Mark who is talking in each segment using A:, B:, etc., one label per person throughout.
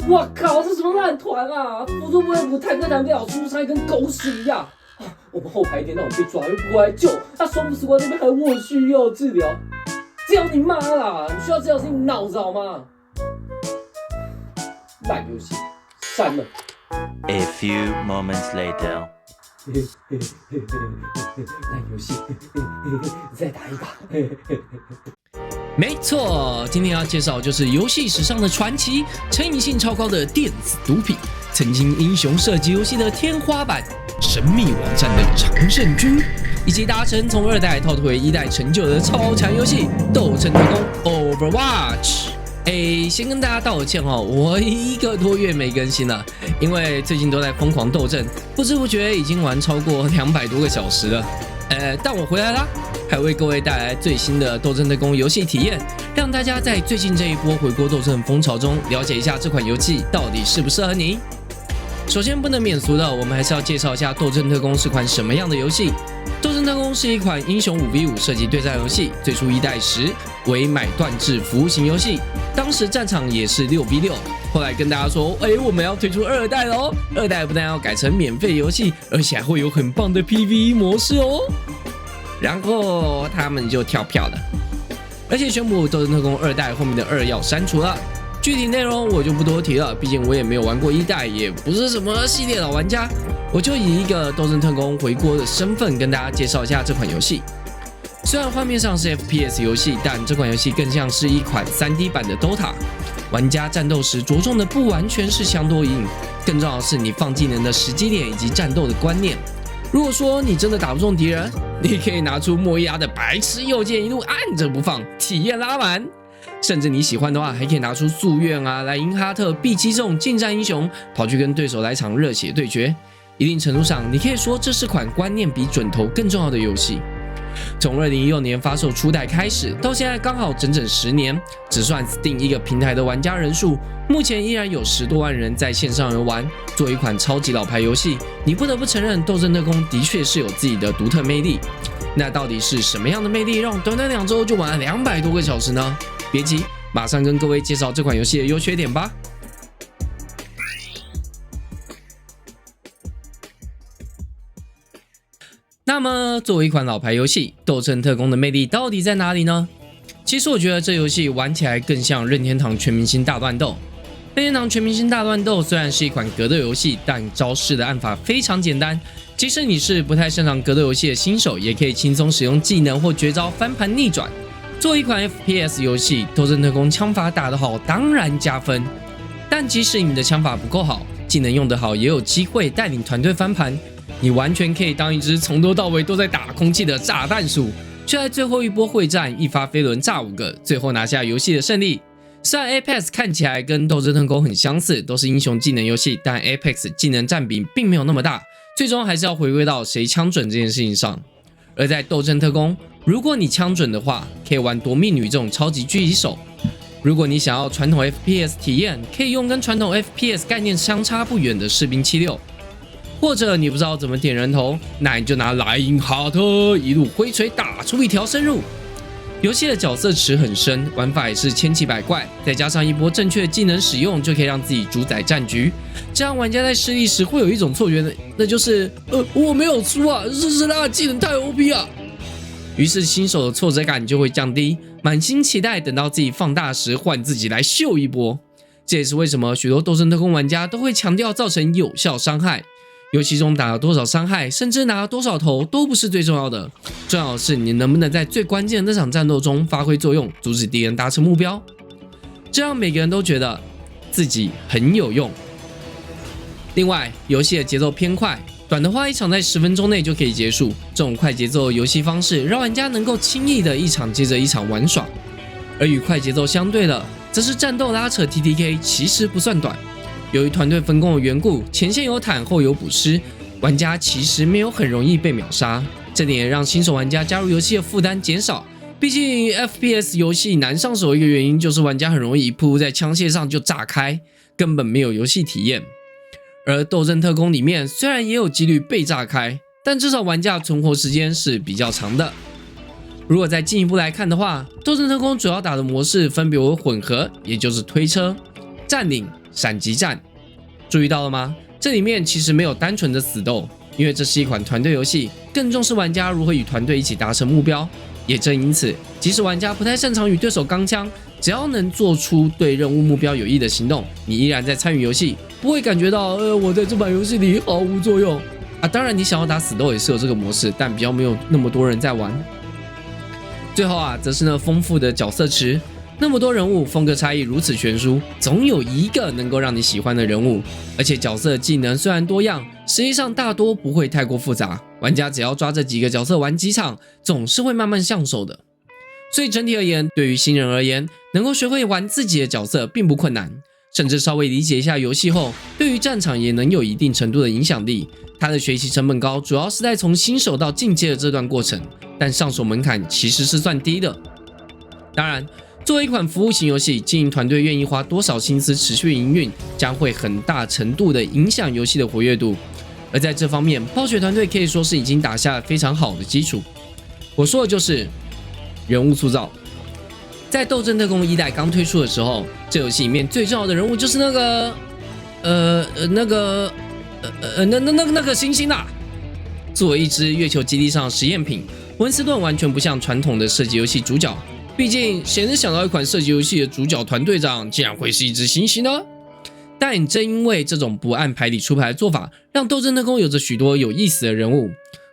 A: 我靠，这什么烂团啊！辅助部队坦克团表出差跟狗屎一样。我们后排一天到晚被抓，又不过来救，双副士官那边还我需要治疗，治疗你妈啦！你需要治疗是你脑子好吗？烂游戏，删了。
B: A few moments later.
A: 烂游戏，再打一把。
C: 没错，今天要介绍就是游戏史上的传奇，成瘾性超高的电子毒品，曾经英雄射击游戏的天花板，神秘网站的常胜军，以及达成从2代套回1代成就的超强游戏《斗阵特工 Overwatch》。先跟大家道个歉哦，我1个多月没更新了，因为最近都在疯狂斗阵，不知不觉已经玩超过200多个小时了。但我回来啦，还为各位带来最新的《斗阵特工》游戏体验，让大家在最近这一波回国斗阵风潮中，了解一下这款游戏到底适不适合你。首先不能免俗的，我们还是要介绍一下《斗阵特工》是款什么样的游戏。《斗阵特工》是一款英雄5v5射击对战游戏，最初1代时为买断制服务型游戏，当时战场也是6v6。后来跟大家说，我们要推出2代喽！2代不但要改成免费游戏，而且还会有很棒的 PVE 模式哦。然后他们就跳票了，而且宣布《斗阵特工2代》后面的2要删除了。具体内容我就不多提了，毕竟我也没有玩过1代，也不是什么系列老玩家，我就以一个斗阵特工回国的身份跟大家介绍一下这款游戏。虽然画面上是 FPS 游戏，但这款游戏更像是一款 3D 版的 Dota。玩家战斗时着重的不完全是枪多赢，更重要的是你放技能的时机点以及战斗的观念。如果说你真的打不中敌人，你可以拿出莫伊亚的白痴右键一路按着不放，体验拉满。甚至你喜欢的话，还可以拿出夙愿啊、莱因哈特、B7这种近战英雄，跑去跟对手来场热血对决。一定程度上，你可以说这是款观念比准头更重要的游戏。从2016年发售初代开始，到现在刚好整整10年，只算 Steam 一个平台的玩家人数，目前依然有10多万人在线上游玩。作为一款超级老牌游戏，你不得不承认，《斗阵特工》的确是有自己的独特魅力。那到底是什么样的魅力，让我短短2周就玩了200多个小时呢？别急，马上跟各位介绍这款游戏的优缺点吧。那么，作为一款老牌游戏，《斗阵特工》的魅力到底在哪里呢？其实我觉得这游戏玩起来更像任天堂全明星大乱斗。任天堂全明星大乱斗虽然是一款格斗游戏，但招式的按法非常简单，即使你是不太擅长格斗游戏的新手，也可以轻松使用技能或绝招翻盘逆转。作为一款 FPS 游戏，《斗阵特工》枪法打得好当然加分，但即使你的枪法不够好，技能用得好，也有机会带领团队翻盘。你完全可以当一只从头到尾都在打空气的炸弹鼠，却在最后一波会战一发飞轮炸5个，最后拿下游戏的胜利。虽然 Apex 看起来跟斗阵特工很相似，都是英雄技能游戏，但 Apex 技能占比并没有那么大，最终还是要回归到谁枪准这件事情上。而在斗阵特工，如果你枪准的话，可以玩夺命女这种超级狙击手。如果你想要传统 FPS 体验，可以用跟传统 FPS 概念相差不远的士兵76。或者你不知道怎么点人头，那你就拿莱因哈特一路挥锤打出一条生路。游戏的角色池很深，玩法也是千奇百怪，再加上一波正确的技能使用，就可以让自己主宰战局。这样玩家在失利时会有一种错觉，那就是我没有输啊，是他的技能太 OP 啊。于是新手的挫折感就会降低，满心期待等到自己放大时换自己来秀一波。这也是为什么许多斗阵特工玩家都会强调造成有效伤害。游戏中打了多少伤害，甚至拿了多少头都不是最重要的，重要的是你能不能在最关键的那场战斗中发挥作用，阻止敌人达成目标，这让每个人都觉得自己很有用。另外，游戏的节奏偏快，短的话一场在10分钟内就可以结束，这种快节奏的游戏方式让玩家能够轻易的一场接着一场玩耍。而与快节奏相对的，则是战斗拉扯 TTK 其实不算短。由于团队分工的缘故，前线有坦，后有捕师，玩家其实没有很容易被秒杀，这点也让新手玩家加入游戏的负担减少。毕竟 FPS 游戏难上手一个原因就是玩家很容易一扑在枪械上就炸开，根本没有游戏体验。而斗阵特工里面虽然也有几率被炸开，但至少玩家存活时间是比较长的。如果再进一步来看的话，斗阵特工主要打的模式分别为混合，也就是推车、占领闪击战。注意到了吗？这里面其实没有单纯的死斗，因为这是一款团队游戏，更重视玩家如何与团队一起达成目标。也正因此，即使玩家不太擅长与对手钢枪，只要能做出对任务目标有益的行动，你依然在参与游戏，不会感觉到我在这版游戏里毫无作用啊。当然，你想要打死斗也是有这个模式，但比较没有那么多人在玩。最后啊，则是那丰富的角色池，那么多人物，风格差异如此悬殊，总有一个能够让你喜欢的人物。而且角色技能虽然多样，实际上大多不会太过复杂，玩家只要抓这几个角色玩几场，总是会慢慢上手的。所以整体而言，对于新人而言，能够学会玩自己的角色并不困难，甚至稍微理解一下游戏后，对于战场也能有一定程度的影响力。它的学习成本高，主要是在从新手到进阶的这段过程，但上手门槛其实是算低的。当然，作为一款服务型游戏，经营团队愿意花多少心思持续营运，将会很大程度的影响游戏的活跃度。而在这方面，暴雪团队可以说是已经打下了非常好的基础。我说的就是人物塑造。在《斗阵特工》1代刚推出的时候，这游戏里面最重要的人物就是那个星星啦。作为一只月球基地上的实验品，温斯顿完全不像传统的射击游戏主角。毕竟，谁能想到一款射击游戏的主角团队长竟然会是一只猩猩呢？但正因为这种不按牌理出牌的做法，让斗阵特工有着许多有意思的人物。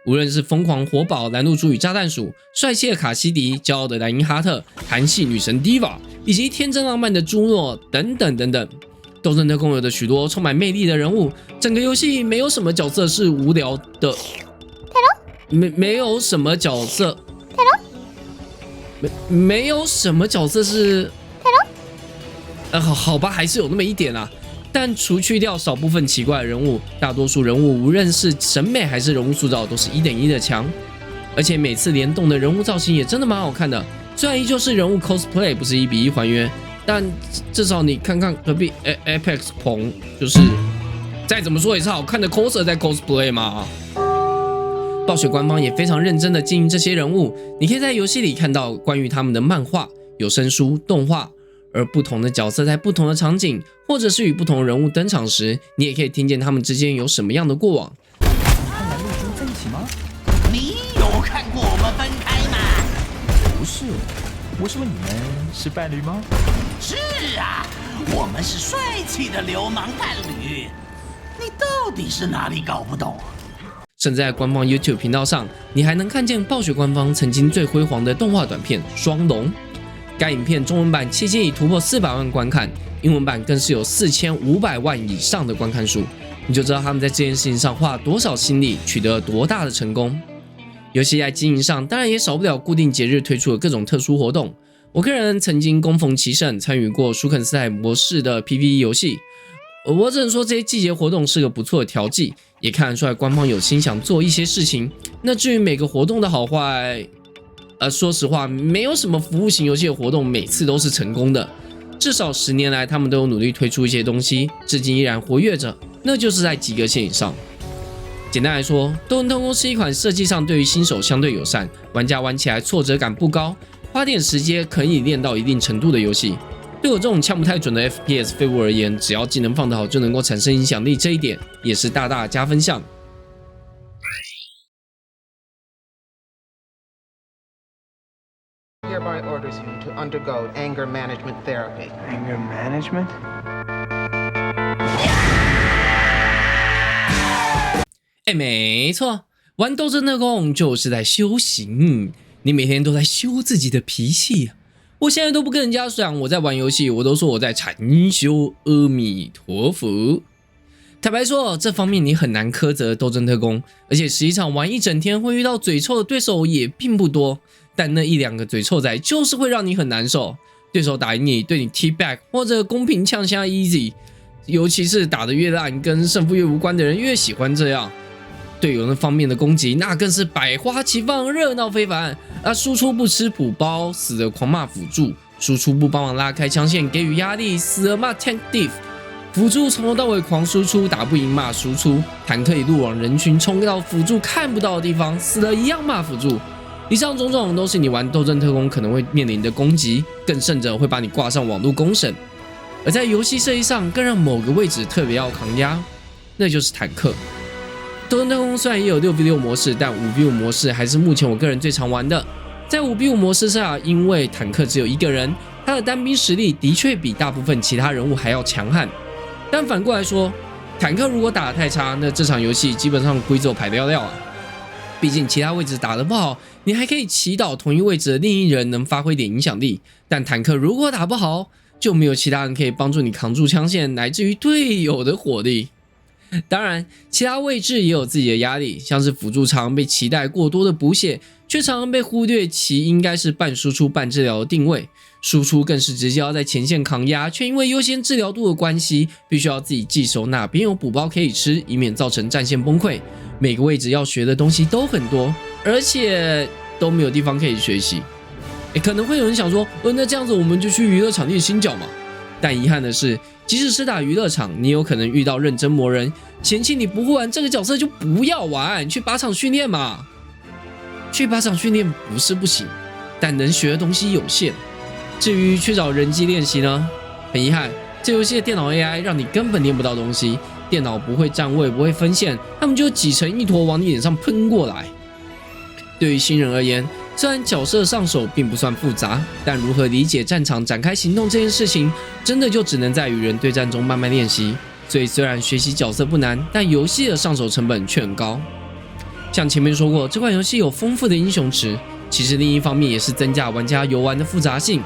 C: 无论是疯狂火宝、蓝露珠与炸弹鼠、帅气的卡西迪、骄傲的莱因哈特、韩系女神 Diva， 以及天真浪漫的朱诺等等等等，斗阵特工有着许多充满魅力的人物。整个游戏没有什么角色是无聊的，没有什么角色。没有什么角色是，好吧，还是有那么一点啊。但除去掉少部分奇怪的人物，大多数人物无论是审美还是人物塑造都是1:1的强，而且每次联动的人物造型也真的蛮好看的。虽然依旧是人物 cosplay， 不是1:1还原，但至少你看看隔壁 Apex 棚，就是再怎么说也是好看的 coser 在 cosplay 嘛。暴雪官方也非常认真的经营这些人物，你可以在游戏里看到关于他们的漫画、有声书、动画，而不同的角色在不同的场景，或者是与不同人物登场时，你也可以听见他们之间有什么样的过往。
D: 和蓝露珠在一起吗？
E: 你有看过我们分开吗？
D: 不是，我是问你们是伴侣吗？
E: 是啊，我们是帅气的流氓伴侣。你到底是哪里搞不懂？
C: 甚至在官方 YouTube 频道上，你还能看见暴雪官方曾经最辉煌的动画短片《双龙》。该影片中文版迄今已突破400万观看，英文版更是有4500万以上的观看数，你就知道他们在这件事情上花了多少心力，取得了多大的成功。游戏在经营上当然也少不了固定节日推出的各种特殊活动。我个人曾经恭逢其盛，参与过舒肯斯坦模式的 PVE 游戏。我只能说这些季节活动是个不错的调剂，也看得出来官方有心想做一些事情。那至于每个活动的好坏，说实话，没有什么服务型游戏的活动每次都是成功的。至少10年来，他们都有努力推出一些东西，至今依然活跃着，那就是在及格线以上。简单来说，斗阵特工是一款设计上对于新手相对友善，玩家玩起来挫折感不高，花点时间可以练到一定程度的游戏。对我这种枪不太准的 FPS 废物而言，只要技能放得好就能够产生影响力，这一点也是大大的加分项。
F: Hereby orders you to undergo anger management therapy.
D: Anger management?
C: 没错，玩斗阵特工就是在修行，你每天都在修自己的脾气。我现在都不跟人家讲我在玩游戏，我都说我在禅修阿弥陀佛。坦白说，这方面你很难苛责斗阵特工，而且实际上玩一整天会遇到嘴臭的对手也并不多，但那1-2个嘴臭仔就是会让你很难受。对手打赢你，对你 T back 或者公平呛下 easy， 尤其是打得越烂跟胜负越无关的人越喜欢这样。队友那方面的攻击那更是百花齐放，热闹非凡。输出不吃补包，死的狂骂辅助；输出不帮忙拉开枪线，给予压力，死了骂 tank diff。辅助从头到尾狂输出，打不赢骂输出。坦克一路往人群冲到辅助看不到的地方，死了一样骂辅助。以上种种都是你玩斗阵特工可能会面临的攻击，更甚者会把你挂上网络公审。而在游戏设计上，更让某个位置特别要扛压，那就是坦克。斗争特工虽然也有6v6模式，但5v5模式还是目前我个人最常玩的。在5v5模式下，因为坦克只有一个人，他的单兵实力的确比大部分其他人物还要强悍。但反过来说，坦克如果打得太差，那这场游戏基本上规则排掉啊。毕竟其他位置打得不好，你还可以祈祷同一位置的另一人能发挥点影响力。但坦克如果打不好，就没有其他人可以帮助你扛住枪线，乃至于队友的火力。当然，其他位置也有自己的压力，像是辅助常被期待过多的补血，却常常被忽略其应该是半输出半治疗的定位。输出更是直接要在前线扛压，却因为优先治疗度的关系，必须要自己记熟哪边有补包可以吃，以免造成战线崩溃。每个位置要学的东西都很多，而且都没有地方可以学习。可能会有人想说，那这样子我们就去娱乐场地的新角嘛。但遗憾的是，即使是打娱乐场，你有可能遇到认真魔人嫌弃你不会玩这个角色，就不要玩，去靶场训练嘛。去靶场训练不是不行，但能学的东西有限。至于去找人机练习呢，很遗憾，这游戏的电脑 AI 让你根本练不到东西，电脑不会站位，不会分线，他们就挤成一坨往你脸上喷过来。对于新人而言，虽然角色上手并不算复杂，但如何理解战场展开行动这件事情，真的就只能在与人对战中慢慢练习。所以虽然学习角色不难，但游戏的上手成本却很高。像前面说过，这款游戏有丰富的英雄池，其实另一方面也是增加玩家游玩的复杂性。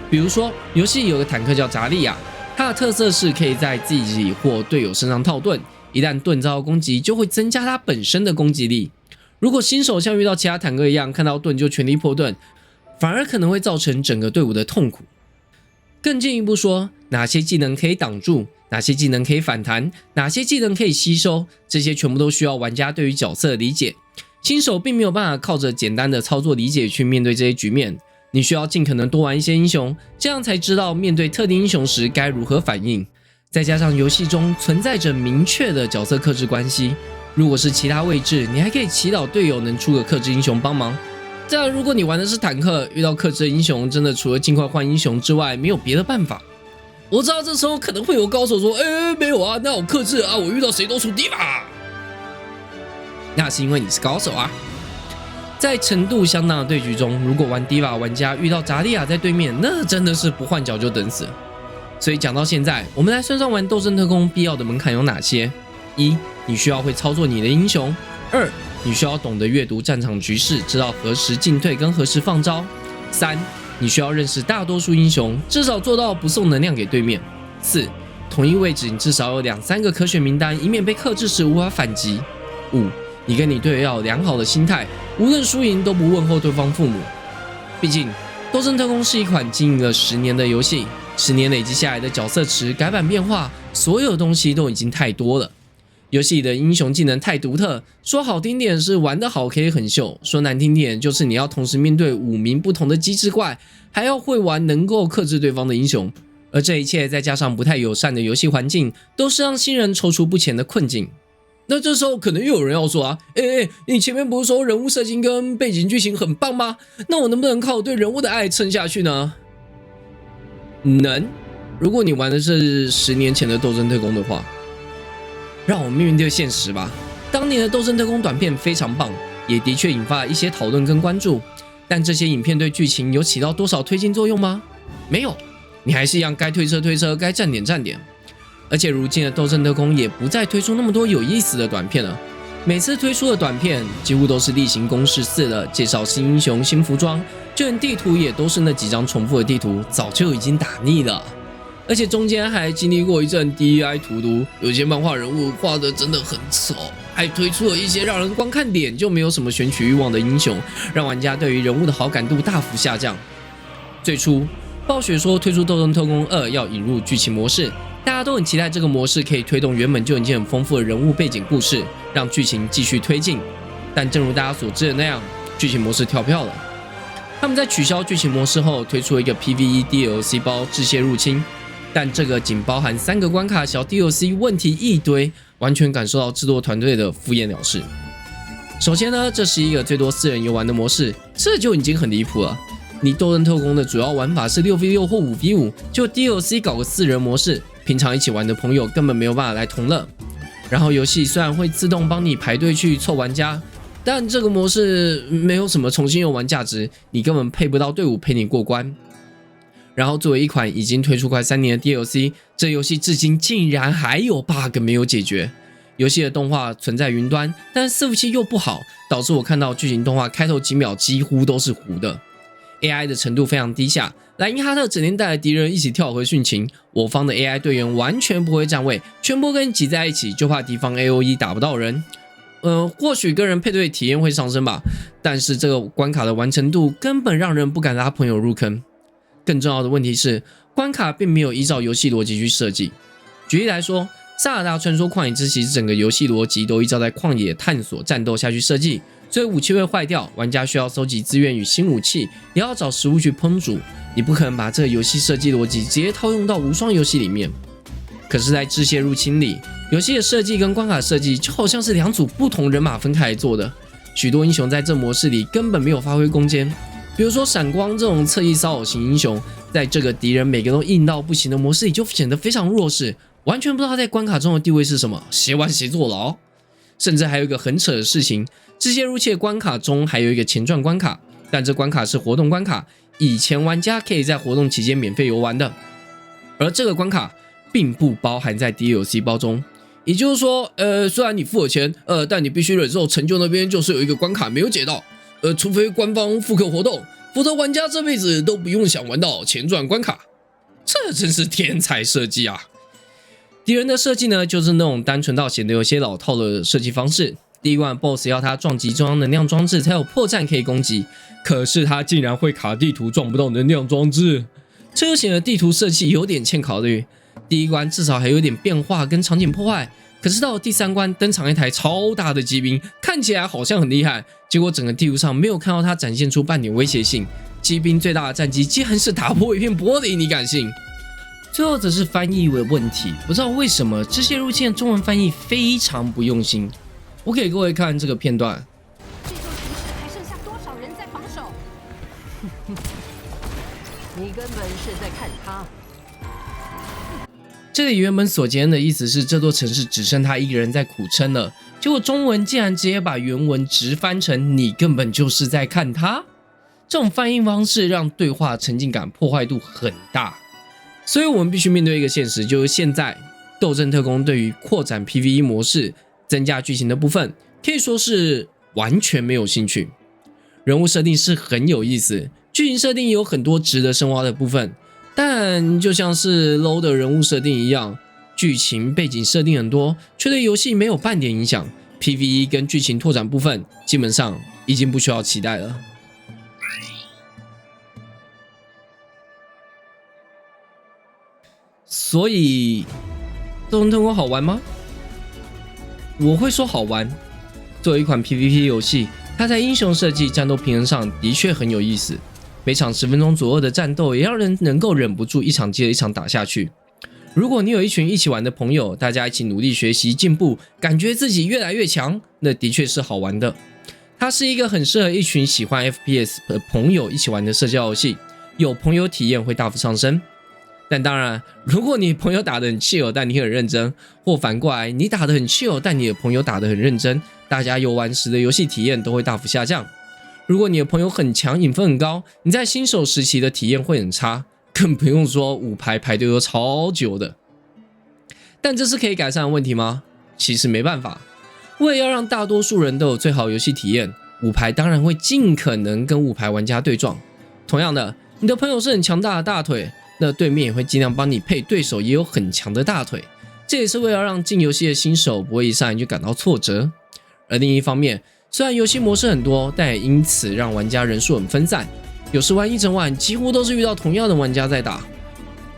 C: 比如说，游戏有个坦克叫扎利亚，它的特色是可以在自己或队友身上套盾，一旦盾遭到攻击，就会增加它本身的攻击力。如果新手像遇到其他坦克一样，看到盾就全力破盾，反而可能会造成整个队伍的痛苦。更进一步说，哪些技能可以挡住，哪些技能可以反弹，哪些技能可以吸收，这些全部都需要玩家对于角色的理解。新手并没有办法靠着简单的操作理解去面对这些局面，你需要尽可能多玩一些英雄，这样才知道面对特定英雄时该如何反应。再加上游戏中存在着明确的角色克制关系，如果是其他位置，你还可以祈祷队友能出个克制英雄帮忙。当然，如果你玩的是坦克，遇到克制的英雄，真的除了尽快换英雄之外，没有别的办法。我知道这时候可能会有高手说，没有啊，那我克制啊，我遇到谁都出D吧。那是因为你是高手啊。在程度相当的对局中，如果玩D吧玩家遇到扎利亚在对面，那真的是不换角就等死。所以讲到现在，我们来算算玩斗争特工必要的门槛有哪些。1. 你需要会操作你的英雄。2. 你需要懂得阅读战场局势，知道何时进退跟何时放招。3. 你需要认识大多数英雄，至少做到不送能量给对面。4. 同一位置你至少有2-3个可选名单，以免被克制时无法反击。5. 你跟你队友要有良好的心态，无论输赢都不问候对方父母。毕竟，斗争特工是一款经营了10年的游戏，10年累积下来的角色池、改版变化，所有东西都已经太多了。游戏里的英雄技能太独特，说好听点是玩得好可以很秀，说难听点就是你要同时面对5名不同的机制怪，还要会玩能够克制对方的英雄。而这一切再加上不太友善的游戏环境，都是让新人踌躇不前的困境。那这时候可能又有人要说啊，你前面不是说人物设计跟背景剧情很棒吗？那我能不能靠我对人物的爱撑下去呢？能，如果你玩的是10年前的斗争特工的话。让我们面对现实吧。当年的斗争特工短片非常棒，也的确引发了一些讨论跟关注，但这些影片对剧情有起到多少推进作用吗？没有，你还是一样该推车推车，该站点站点。而且如今的斗争特工也不再推出那么多有意思的短片了，每次推出的短片几乎都是例行公事似的，介绍新英雄、新服装，就连地图也都是那几张重复的地图，早就已经打腻了。而且中间还经历过一阵 DEI 荼毒，有些漫画人物画的真的很丑，还推出了一些让人光看脸就没有什么选取欲望的英雄，让玩家对于人物的好感度大幅下降。最初，暴雪说推出《斗争特工2》要引入剧情模式，大家都很期待这个模式可以推动原本就已经很丰富的人物背景故事，让剧情继续推进。但正如大家所知的那样，剧情模式跳票了。他们在取消剧情模式后，推出了一个 PVE DLC 包致谢入侵。但这个仅包含3个关卡小 DLC， 问题一堆，完全感受到制作团队的敷衍了事。首先呢，这是一个最多4人游玩的模式，这就已经很离谱了。你斗阵特工的主要玩法是6v6或5v5，就 DLC 搞个4人模式，平常一起玩的朋友根本没有办法来同乐。然后游戏虽然会自动帮你排队去凑玩家，但这个模式没有什么重新游玩价值，你根本配不到队伍陪你过关。然后作为一款已经推出快3年的 DLC， 这游戏至今竟然还有 bug 没有解决。游戏的动画存在云端，但伺服器又不好，导致我看到剧情动画开头几秒几乎都是糊的。AI 的程度非常低下，莱因哈特整天带着敌人一起跳河殉情，我方的 AI 队员完全不会站位，全部跟你挤在一起，就怕敌方 AOE 打不到人。或许跟人配对体验会上升吧，但是这个关卡的完成度根本让人不敢拉朋友入坑。更重要的问题是，关卡并没有依照游戏逻辑去设计。举例来说，萨尔达传说旷野之息整个游戏逻辑都依照在旷野探索战斗下去设计，所以武器会坏掉，玩家需要收集资源与新武器，也要找食物去烹煮。你不可能把这个游戏设计逻辑直接套用到无双游戏里面。可是在支线入侵里，游戏的设计跟关卡设计就好像是2组不同人马分开来做的，许多英雄在这模式里根本没有发挥空间。比如说闪光这种侧翼骚扰型英雄，在这个敌人每个都硬到不行的模式里就显得非常弱势，完全不知道他在关卡中的地位是什么，谁玩谁坐牢。甚至还有一个很扯的事情，支线入侵的关卡中还有一个前传关卡，但这关卡是活动关卡，以前玩家可以在活动期间免费游玩的，而这个关卡并不包含在 DLC 包中。也就是说，虽然你付了钱，但你必须忍受成就那边就是有一个关卡没有解到，除非官方复刻活动，否则玩家这辈子都不用想玩到前传关卡。这真是天才设计啊！敌人的设计呢，就是那种单纯到显得有些老套的设计方式。第一关 BOSS 要他撞击中央能量装置才有破绽可以攻击，可是他竟然会卡地图撞不到能量装置，这就显得地图设计有点欠考虑。第一关至少还有点变化跟场景破坏，可是到了第3关登场一台超大的机兵，看起来好像很厉害，结果整个地图上没有看到它展现出半点威胁性。机兵最大的战绩竟然是打破一片玻璃，你敢信？最后则是翻译的问题，不知道为什么支线入侵的中文翻译非常不用心。我给各位看这个片段。
G: 这座城市还剩下多少人在防守？你根本是在看他。
C: 这里原本所结论的意思是这座城市只剩他一个人在苦撑了，结果中文竟然直接把原文直翻成你根本就是在看他。这种翻译方式让对话沉浸感破坏度很大，所以我们必须面对一个现实，就是现在斗阵特工对于扩展 PVE 模式增加剧情的部分可以说是完全没有兴趣。人物设定是很有意思，剧情设定也有很多值得深挖的部分，但就像是 low 的人物设定一样，剧情背景设定很多，却对游戏没有半点影响。PVE 跟剧情拓展部分基本上已经不需要期待了。所以斗阵特工好玩吗？我会说好玩。作为一款 PVP 游戏，它在英雄设计、战斗平衡上的确很有意思。每场10分钟左右的战斗，也让人能够忍不住一场接着一场打下去。如果你有一群一起玩的朋友，大家一起努力学习进步，感觉自己越来越强，那的确是好玩的。它是一个很适合一群喜欢 FPS 的朋友一起玩的社交游戏，有朋友体验会大幅上升。但当然，如果你朋友打得很 chill， 但你很认真，或反过来你打得很 chill， 但你的朋友打得很认真，大家游玩时的游戏体验都会大幅下降。如果你的朋友很强，瘾分很高，你在新手时期的体验会很差，更不用说5排排队都超久的。但这是可以改善的问题吗？其实没办法。为了要让大多数人都有最好的游戏体验，5排当然会尽可能跟5排玩家对撞。同样的，你的朋友是很强大的大腿，那对面也会尽量帮你配对手也有很强的大腿，这也是为了让进游戏的新手不会一上来就感到挫折。而另一方面，虽然游戏模式很多，但也因此让玩家人数很分散，有时玩一整晚几乎都是遇到同样的玩家在打。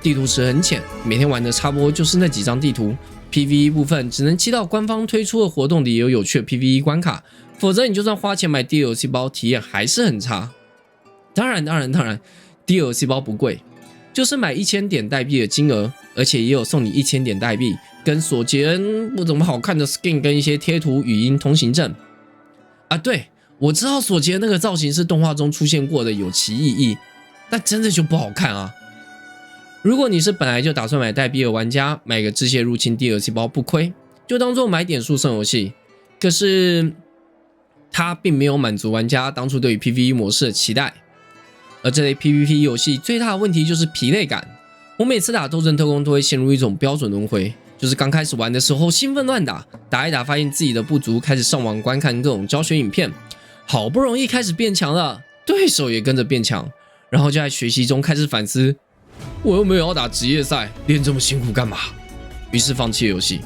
C: 地图池很浅，每天玩的差不多就是那几张地图。PVE 部分只能期到官方推出的活动里有有趣的 PVE 关卡，否则你就算花钱买 DLC 包，体验还是很差。当然 DLC 包不贵，就是买1000点代币的金额，而且也有送你1000点代币跟所结不怎么好看的 skin 跟一些贴图语音通行证。对，我知道所结那个造型是动画中出现过的，有其意义，但真的就不好看啊。如果你是本来就打算买代币的玩家，买个致谢入侵 DLC 包不亏，就当做买点数送游戏。可是它并没有满足玩家当初对于 PVE 模式的期待。而这类 PVP 游戏最大的问题就是疲累感。我每次打斗阵特工都会陷入一种标准轮回，就是刚开始玩的时候兴奋乱打，打一打发现自己的不足，开始上网观看各种教学影片，好不容易开始变强了，对手也跟着变强，然后就在学习中开始反思，我又没有要打职业赛，练这么辛苦干嘛？于是放弃了游戏。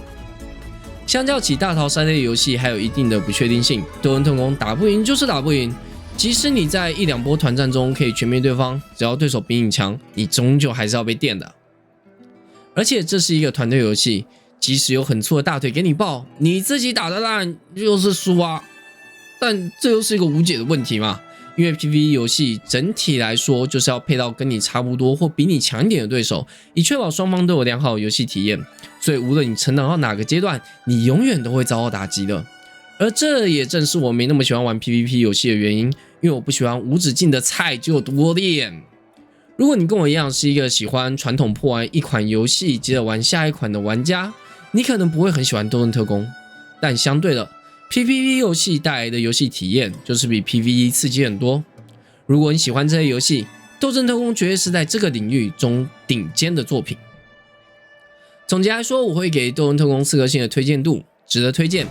C: 相较起大逃杀类游戏还有一定的不确定性，斗阵特工打不赢就是打不赢，即使你在一两波团战中可以全灭对方，只要对手比你强，你终究还是要被电的。而且这是一个团队游戏，即使有很粗的大腿给你抱，你自己打得烂就是输啊。但这又是一个无解的问题嘛，因为 PVE 游戏整体来说就是要配到跟你差不多或比你强一点的对手，以确保双方都有良好的游戏体验。所以无论你成长到哪个阶段，你永远都会遭到打击的。而这也正是我没那么喜欢玩 PVP 游戏的原因，因为我不喜欢无止境的菜就多练。如果你跟我一样是一个喜欢传统破完一款游戏接着玩下一款的玩家，你可能不会很喜欢斗阵特工。但相对的 PVP 游戏带来的游戏体验就是比 PVE 刺激很多。如果你喜欢这类游戏，斗阵特工绝对是在这个领域中顶尖的作品。总结来说，我会给斗阵特工4颗星的推荐度，值得推荐。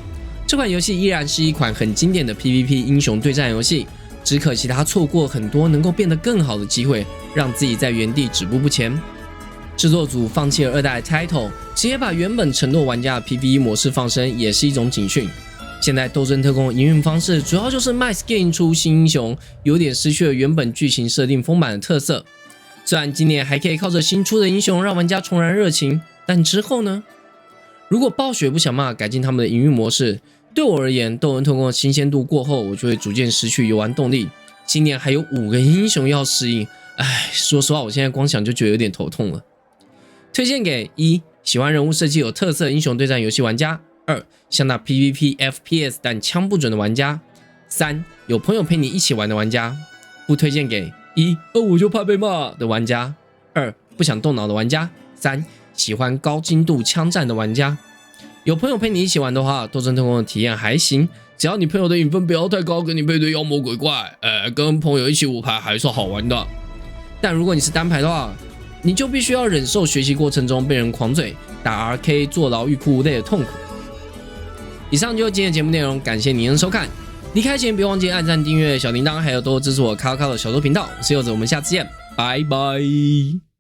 C: 这款游戏依然是一款很经典的 PVP 英雄对战游戏，只可惜它错过很多能够变得更好的机会，让自己在原地止步不前。制作组放弃了2代的 title， 直接把原本承诺玩家的 PVE 模式放生，也是一种警讯。现在斗阵特工的营运方式主要就是卖 skin 出新英雄，有点失去了原本剧情设定丰满的特色。虽然今年还可以靠着新出的英雄让玩家重燃热情，但之后呢？如果暴雪不想办法改进他们的营运模式，对我而言，斗阵特工的新鲜度过后，我就会逐渐失去游玩动力。今年还有5个英雄要适应，说实话，我现在光想就觉得有点头痛了。推荐给1喜欢人物设计有特色的英雄对战游戏玩家，2想打 PVP FPS 但枪不准的玩家，3有朋友陪你一起玩的玩家。不推荐给1我就怕被骂的玩家，2不想动脑的玩家，3喜欢高精度枪战的玩家。有朋友陪你一起玩的话，斗阵特工的体验还行，只要你朋友的影分不要太高，跟你配对妖魔鬼怪，跟朋友一起5排还算好玩的。但如果你是单排的话，你就必须要忍受学习过程中被人狂嘴、打 RK、坐牢欲哭无泪的痛苦。以上就是今天的节目内容，感谢您的收看。离开前别忘记按赞、订阅、小铃铛，还有多支持我卡卡的小猪频道。我是柚子，我们下次见，拜拜。